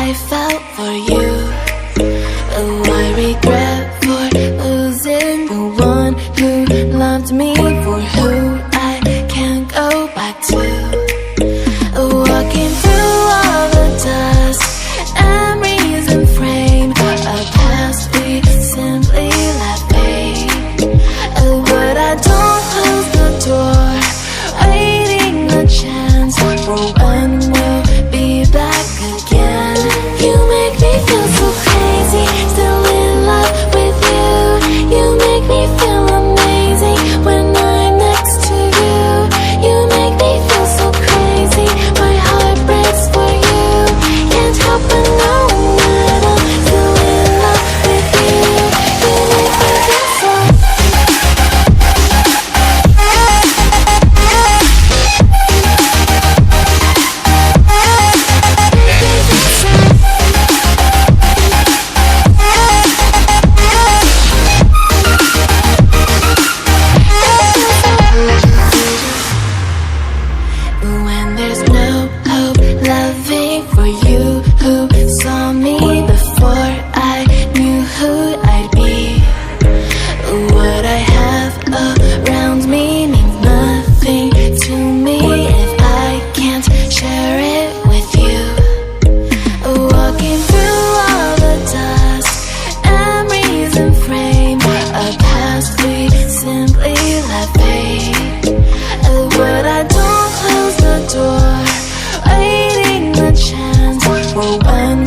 I felt for you. Oh, I regret for losing the one who loved me, for who I can't go back to. Walking through all the dust, memories and frame, a past we simply let fade. But I don't close the door, waiting a chance for when we'll be back again. You make me feel so crazy, still in love with you. You make me feel amazing when I'm next to you. You make me feel so crazy, my heart breaks for you. Can't help but know that I'm still in love with you. You make me feel so. When there's no hope, loving for you who saw me before I knew who I'd be. What I have around me means nothing to me if I can't share it with you. Walking through all the dust, memories and frame, a past we simply let fade. But I don't close the door, waiting a chance for when